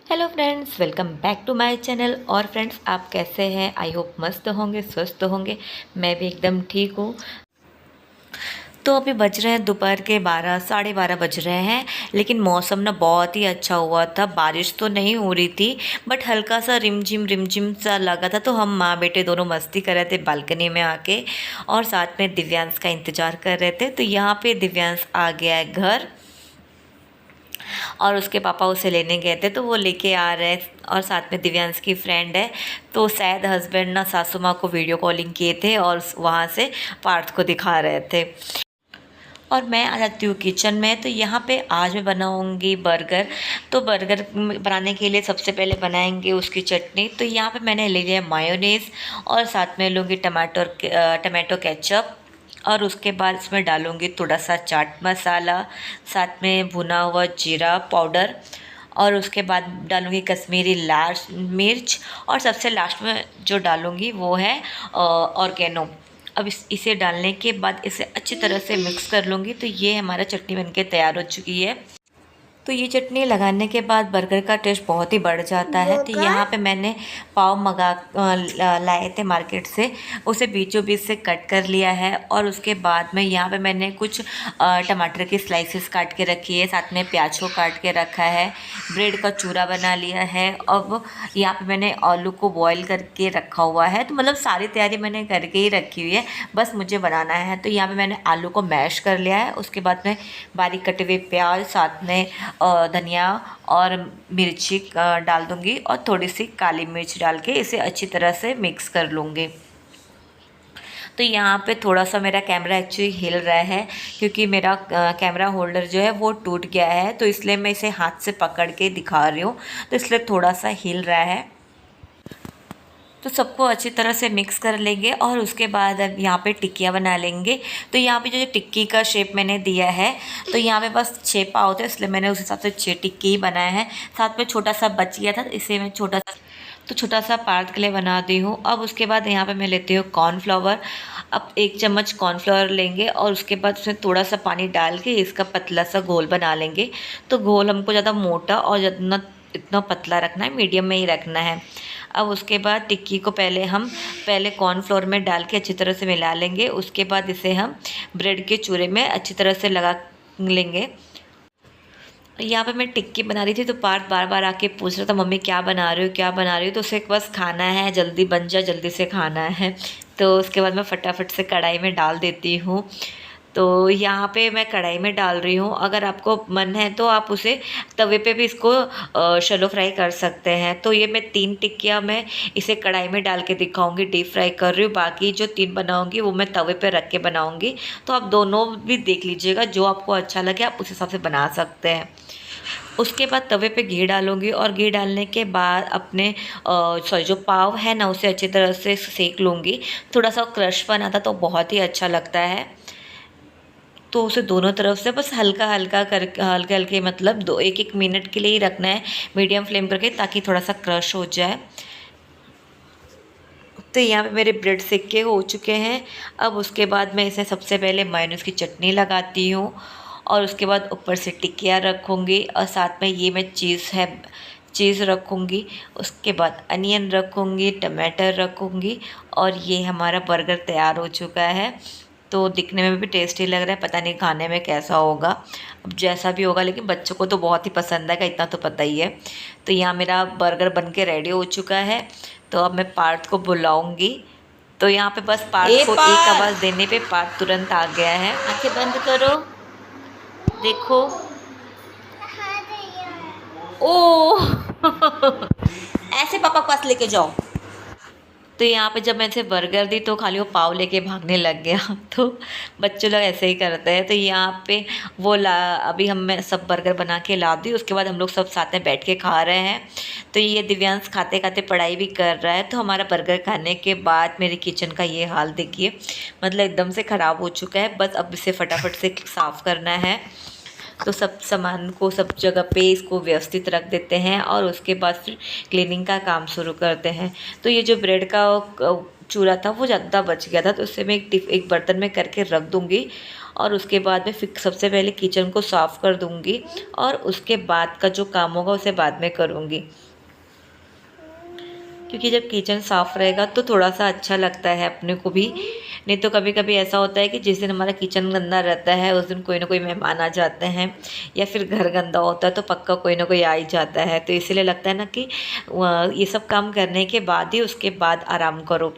Hello friends, welcome back to my channel. और friends, आप कैसे हैं? आई होप मस्त होंगे, स्वस्थ होंगे। मैं भी एकदम ठीक हूँ। तो अभी बज रहे हैं दोपहर के 12, साढ़े 12 बज रहे हैं। लेकिन मौसम ना बहुत ही अच्छा हुआ था। बारिश तो नहीं हो रही थी, बट हल्का सा रिमझिम सा लगा था। तो हम माँ बेटे दोनों मस्ती कर रहे थे बालकनी में आके, और साथ में दिव्यांश का इंतज़ार कर रहे थे। तो यहाँ पे दिव्यांश आ गया है घर, और उसके पापा उसे लेने गए थे, तो वो लेके आ रहे हैं। और साथ में दिव्यांश की फ्रेंड है। तो शायद हस्बैंड ना सासू माँ को वीडियो कॉलिंग किए थे और वहाँ से पार्थ को दिखा रहे थे। और मैं आ जाती हूँ किचन में। तो यहाँ पे आज मैं बनाऊँगी बर्गर। तो बर्गर बनाने के लिए सबसे पहले बनाएंगे उसकी चटनी। तो यहाँ पे मैंने ले लिया मायोनेज़, और साथ में लूँगी टमाटो केचप। और उसके बाद इसमें डालूँगी थोड़ा सा चाट मसाला, साथ में भुना हुआ जीरा पाउडर, और उसके बाद डालूँगी कश्मीरी लाल मिर्च। और सबसे लास्ट में जो डालूँगी वो है ऑर्गेनो। अब इसे डालने के बाद इसे अच्छी तरह से मिक्स कर लूँगी। तो ये हमारा चटनी बनके तैयार हो चुकी है। तो ये चटनी लगाने के बाद बर्गर का टेस्ट बहुत ही बढ़ जाता है। तो यहाँ पे मैंने पाव लाए थे मार्केट से, उसे बीचों बीच से कट कर लिया है। और उसके बाद में यहाँ पे मैंने कुछ टमाटर की स्लाइसेस काट के रखी है, साथ में प्याज को काट के रखा है, ब्रेड का चूरा बना लिया है। अब यहाँ पे मैंने आलू को बॉईल करके रखा हुआ है। तो मतलब सारी तैयारी मैंने करके ही रखी हुई है, बस मुझे बनाना है। तो यहाँ पे मैंने आलू को मैश कर लिया है। उसके बाद में बारीक कटे हुए प्याज, साथ में धनिया और मिर्ची डाल दूँगी, और थोड़ी सी काली मिर्च डाल के इसे अच्छी तरह से मिक्स कर लूँगी। तो यहाँ पे थोड़ा सा मेरा कैमरा एक्चुअली हिल रहा है, क्योंकि मेरा कैमरा होल्डर जो है वो टूट गया है। तो इसलिए मैं इसे हाथ से पकड़ के दिखा रही हूँ, तो इसलिए थोड़ा सा हिल रहा है। तो सबको अच्छी तरह से मिक्स कर लेंगे, और उसके बाद अब यहाँ पे टिक्कियाँ बना लेंगे। तो यहाँ पे जो टिक्की का शेप मैंने दिया है, तो यहाँ पे बस 6 पाव होते हैं, इसलिए मैंने उस हिसाब से 6 टिक्की ही बनाए हैं। साथ में छोटा सा बच गया था, इसे मैं छोटा सा पार्ट के लिए बना दी हूँ। अब उसके बाद यहाँ पे मैं लेती हूँ कॉर्नफ्लावर। अब 1 चम्मच कॉर्नफ्लावर लेंगे, और उसके बाद उसमें थोड़ा सा पानी डाल के इसका पतला सा घोल बना लेंगे। तो घोल हमको ज़्यादा मोटा और ज़्यादा इतना पतला रखना है, मीडियम में ही रखना है। अब उसके बाद टिक्की को पहले कॉर्नफ्लोर में डाल के अच्छी तरह से मिला लेंगे। उसके बाद इसे हम ब्रेड के चूरे में अच्छी तरह से लगा लेंगे। यहाँ पे मैं टिक्की बना रही थी, तो पार्थ बार बार आके पूछ रहा था, मम्मी क्या बना रही हो, क्या बना रही हो। तो उसे बस खाना है, जल्दी बन जा, जल्दी से खाना है। तो उसके बाद मैं फटाफट से कढ़ाई में डाल देती हूँ। तो यहाँ पे मैं कढ़ाई में डाल रही हूँ। अगर आपको मन है तो आप उसे तवे पे भी इसको शैलो फ्राई कर सकते हैं। तो ये मैं 3 टिक्कियाँ मैं इसे कढ़ाई में डाल के दिखाऊंगी, डीप फ्राई कर रही हूँ। बाकी जो 3 बनाऊंगी वो मैं तवे पे रख के बनाऊंगी। तो आप दोनों भी देख लीजिएगा, जो आपको अच्छा लगे आप उस हिसाब से बना सकते हैं। उसके बाद तवे पे घी डालूंगी, और घी डालने के बाद अपने सॉरी जो पाव है ना, उसे अच्छी तरह से सेक लूँगी। थोड़ा सा क्रश बनाता तो बहुत ही अच्छा लगता है। तो उसे दोनों तरफ से बस हल्का हल्का कर हल्के हल्के मतलब 1-1 मिनट के लिए ही रखना है, मीडियम फ्लेम करके, ताकि थोड़ा सा क्रश हो जाए। तो यहाँ पे मेरे ब्रेड सेक के हो चुके हैं। अब उसके बाद मैं इसे सबसे पहले मायोनीज़ की चटनी लगाती हूँ, और उसके बाद ऊपर से टिक्कियाँ रखूँगी, और साथ में ये मैं चीज़ रखूँगी। उसके बाद अनियन रखूँगी, टमाटर रखूँगी, और ये हमारा बर्गर तैयार हो चुका है। तो दिखने में भी टेस्टी लग रहा है, पता नहीं खाने में कैसा होगा। अब जैसा भी होगा, लेकिन बच्चों को तो बहुत ही पसंद आएगा, इतना तो पता ही है। तो यहाँ मेरा बर्गर बन के रेडी हो चुका है। तो अब मैं पार्थ को बुलाऊंगी। तो यहाँ पे बस पार्थ को एक आवाज़ देने पे पार्थ तुरंत आ गया है। आंखें बंद करो, देखो। ओ ऐसे पापा के पास लेके जाओ। तो यहाँ पे जब मैं इसे बर्गर दी, तो खाली वो पाव लेके भागने लग गया। तो बच्चों लोग ऐसे ही करते हैं। तो यहाँ पे अभी मैं सब बर्गर बना के ला दी। उसके बाद हम लोग सब साथ में बैठ के खा रहे हैं। तो ये दिव्यांश खाते खाते पढ़ाई भी कर रहा है। तो हमारा बर्गर खाने के बाद मेरे किचन का ये हाल देखिए, मतलब एकदम से ख़राब हो चुका है। बस अब इसे फटाफट से साफ़ करना है। तो सब सामान को सब जगह पे इसको व्यवस्थित रख देते हैं, और उसके बाद फिर क्लीनिंग का काम शुरू करते हैं। तो ये जो ब्रेड का चूरा था वो ज़्यादा बच गया था, तो उससे मैं एक बर्तन में करके रख दूँगी। और उसके बाद में फिर सबसे पहले किचन को साफ़ कर दूँगी और उसके बाद का जो काम होगा उसे बाद में करूँगी, क्योंकि जब किचन साफ़ रहेगा तो थोड़ा-सा अच्छा लगता है अपने को भी। नहीं तो कभी-कभी ऐसा होता है कि जिस दिन हमारा किचन गंदा रहता है उस दिन कोई ना कोई मेहमान आ जाते हैं, या फिर घर गंदा होता है तो पक्का कोई ना कोई आ ही जाता है। तो इसीलिए लगता है ना कि ये सब काम करने के बाद ही उसके बाद आराम करो।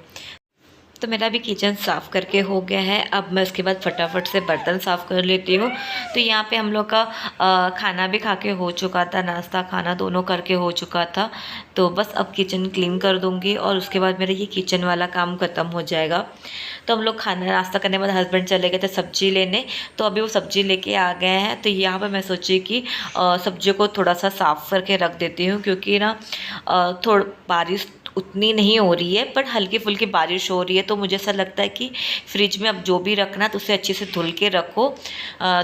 तो मेरा भी किचन साफ़ करके हो गया है। अब मैं उसके बाद फटाफट से बर्तन साफ़ कर लेती हूँ। तो यहाँ पे हम लोग का खाना भी खा के हो चुका था, नाश्ता खाना दोनों करके हो चुका था। तो बस अब किचन क्लीन कर दूँगी और उसके बाद मेरा ये किचन वाला काम ख़त्म हो जाएगा। तो हम लोग खाना नाश्ता करने के बाद हस्बैंड चले गए थे सब्ज़ी लेने, तो अभी वो सब्ज़ी लेके आ गए हैं। तो यहाँ पर मैं सोची कि सब्जियों को थोड़ा सा साफ़ करके रख देती हूँ, क्योंकि ना थोड़ा बारिश उतनी नहीं हो रही है पर हल्की फुल्की बारिश हो रही है। तो मुझे ऐसा लगता है कि फ्रिज में अब जो भी रखना तो उसे अच्छे से धुल के रखो,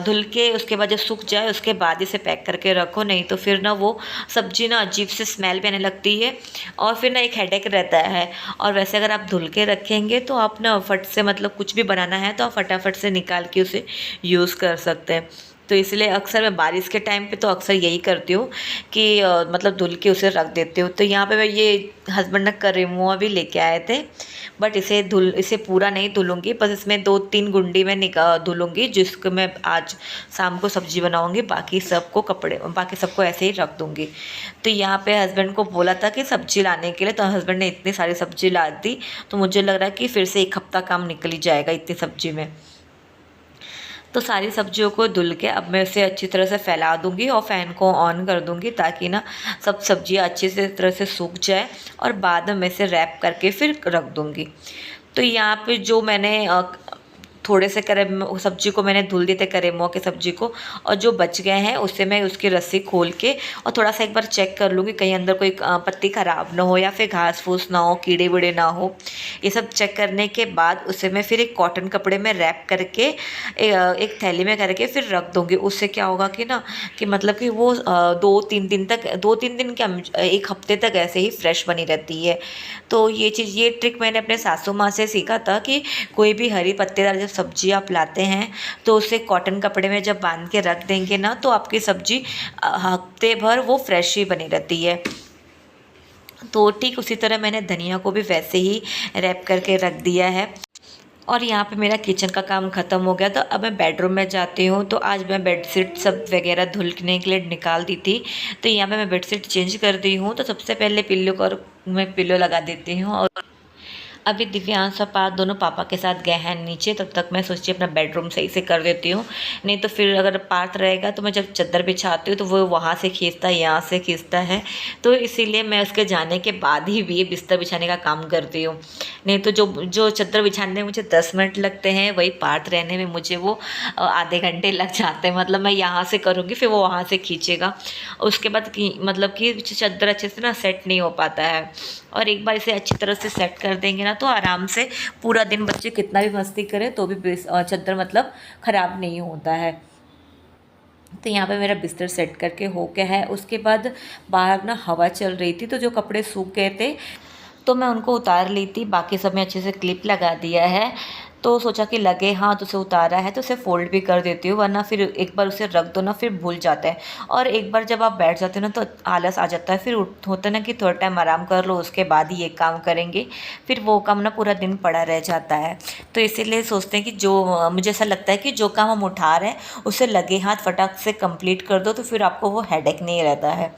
धुल के उसके बाद जब सूख जाए उसके बाद इसे पैक करके रखो, नहीं तो फिर ना वो सब्ज़ी ना अजीब से स्मेल भी आने लगती है और फिर ना एक हेडेक रहता है। और वैसे अगर आप धुल के रखेंगे तो आप ना फट से मतलब कुछ भी बनाना है तो आप फटाफट से निकाल के उसे यूज़ कर सकते हैं। तो इसलिए अक्सर मैं बारिश के टाइम पे तो अक्सर यही करती हूँ कि मतलब धुल के उसे रख देती हूँ। तो यहाँ पे मैं ये हस्बैंड ने करेमुआ भी लेके आए थे, बट इसे पूरा नहीं धुलूँगी, बस इसमें 2-3 गुंडी में धुलूँगी, जिसको मैं आज शाम को सब्ज़ी बनाऊँगी। बाकी सबको ऐसे ही रख दूँगी। तो यहाँ पे हस्बैंड को बोला था कि सब्ज़ी लाने के लिए, तो हस्बैंड ने इतनी सारी सब्ज़ी ला दी, तो मुझे लग रहा है कि फिर से 1 हफ़्ता काम निकल ही जाएगा इतनी सब्ज़ी में। तो सारी सब्जियों को धुल के अब मैं इसे अच्छी तरह से फैला दूंगी और फ़ैन को ऑन कर दूंगी, ताकि ना सब सब्जियां अच्छी से तरह से सूख जाए और बाद में इसे रैप करके फिर रख दूंगी। तो यहाँ पे जो मैंने थोड़े से सब्जी को मैंने धुल दिए थे, करेमुआ की सब्जी को, और जो बच गए हैं उससे मैं उसकी रस्सी खोल के और थोड़ा सा एक बार चेक कर लूँगी कहीं अंदर कोई पत्ती ख़राब ना हो या फिर घास फूस ना हो, कीड़े वीड़े ना हो। ये सब चेक करने के बाद उसे मैं फिर एक कॉटन कपड़े में रैप करके एक थैली में करके फिर रख दूँगी। उससे क्या होगा कि ना कि मतलब कि वो 2-3 दिन तक, 2-3 दिन क्या 1 हफ्ते तक ऐसे ही फ्रेश बनी रहती है। तो ये ट्रिक मैंने अपने सासू माँ से सीखा था कि कोई भी हरी पत्तेदार जब सब्जी आप लाते हैं तो उसे कॉटन कपड़े में जब बांध के रख देंगे ना, तो आपकी सब्जी हफ्ते भर वो फ्रेश ही बनी रहती है। तो ठीक उसी तरह मैंने धनिया को भी वैसे ही रैप करके रख दिया है। और यहाँ पे मेरा किचन का काम ख़त्म हो गया। तो अब मैं बेडरूम में जाती हूँ। तो आज मैं बेडशीट सब वगैरह धुलने के लिए निकाल दी थी, तो यहाँ पे मैं बेडशीट चेंज कर दी हूँ। तो सबसे पहले पिल्लो को मैं पिल्लो लगा देती हूँ, और अभी दिव्यांश और पार्थ दोनों पापा के साथ गए हैं नीचे, तब तक मैं सोची अपना बेडरूम सही से कर देती हूँ। नहीं तो फिर अगर पार्थ रहेगा तो मैं जब चादर बिछाती हूँ तो वो वहाँ से खींचता है, यहाँ से खींचता है। तो इसीलिए मैं उसके जाने के बाद ही भी ये बिस्तर बिछाने का काम करती हूँ। नहीं तो जो चादर बिछाने में मुझे 10 मिनट लगते हैं, वही पार्थ रहने में मुझे वो आधे घंटे लग जाते हैं। मतलब मैं यहाँ से करूँगी फिर वो वहाँ से खींचेगा, उसके बाद मतलब कि चादर अच्छे से ना सेट नहीं हो पाता है। और एक बार इसे अच्छी तरह से सेट कर देंगे ना तो आराम से पूरा दिन बच्चे कितना भी मस्ती करें तो भी चादर मतलब ख़राब नहीं होता है। तो यहाँ पे मेरा बिस्तर सेट करके हो गया है। उसके बाद बाहर ना हवा चल रही थी, तो जो कपड़े सूख गए थे तो मैं उनको उतार ली थी। बाकी सब में अच्छे से क्लिप लगा दिया है। तो सोचा कि लगे हाँ तो उसे उतारा है तो उसे फ़ोल्ड भी कर देती हूँ, वरना फिर एक बार उसे रख दो ना फिर भूल जाता है। और एक बार जब आप बैठ जाते हो ना तो आलस आ जाता है, फिर होता है ना कि थोड़ा टाइम आराम कर लो उसके बाद ही ये काम करेंगे, फिर वो काम ना पूरा दिन पड़ा रह जाता है। तो इसीलिए सोचते हैं कि जो मुझे ऐसा लगता है कि जो काम हम उठा रहे हैं उसे लगे हाथ फटाक से कंप्लीट कर दो, तो फिर आपको वो हेडेक नहीं रहता है।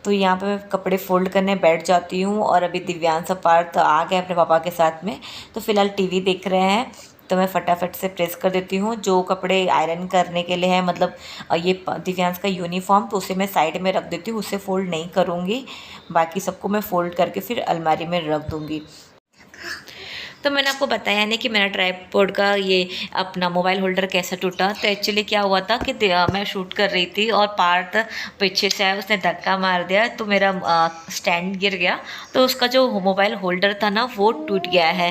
तो यहाँ पे मैं कपड़े फ़ोल्ड करने बैठ जाती हूँ। और अभी दिव्यांश पार्थ आ गए अपने पापा के साथ में, तो फ़िलहाल टीवी देख रहे हैं। तो मैं फटाफट से प्रेस कर देती हूँ। जो कपड़े आयरन करने के लिए है, मतलब ये दिव्यांश का यूनिफॉर्म, तो उसे मैं साइड में रख देती हूँ, उसे फ़ोल्ड नहीं करूँगी। बाकी सबको मैं फ़ोल्ड करके फिर अलमारी में रख दूँगी। तो मैंने आपको बताया नहीं कि मेरा ट्राइपॉड का ये अपना मोबाइल होल्डर कैसा टूटा। तो एक्चुअली क्या हुआ था कि मैं शूट कर रही थी और पार्थ पीछे से आया, उसने धक्का मार दिया तो मेरा स्टैंड गिर गया। तो उसका जो मोबाइल होल्डर था ना वो टूट गया है।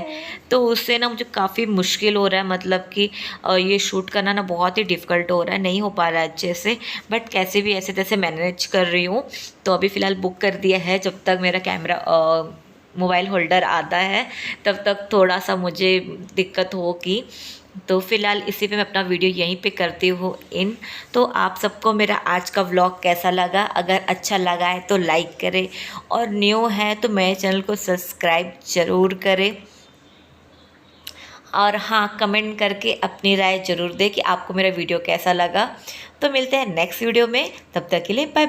तो उससे ना मुझे काफ़ी मुश्किल हो रहा है, मतलब कि ये शूट करना ना बहुत ही डिफ़िकल्ट हो रहा है, नहीं हो पा रहा है अच्छे से, बट कैसे भी ऐसे तैसे मैनेज कर रही हूँ। तो अभी फ़िलहाल बुक कर दिया है, जब तक मेरा कैमरा मोबाइल होल्डर आता है तब तक थोड़ा सा मुझे दिक्कत होगी। तो फ़िलहाल इसी पे मैं अपना वीडियो यहीं पे करती हूँ इन। तो आप सबको मेरा आज का व्लॉग कैसा लगा? अगर अच्छा लगा है तो लाइक करें, और न्यू है तो मेरे चैनल को सब्सक्राइब ज़रूर करें। और हाँ, कमेंट करके अपनी राय ज़रूर दें कि आपको मेरा वीडियो कैसा लगा। तो मिलते हैं नेक्स्ट वीडियो में, तब तक के लिए बाय।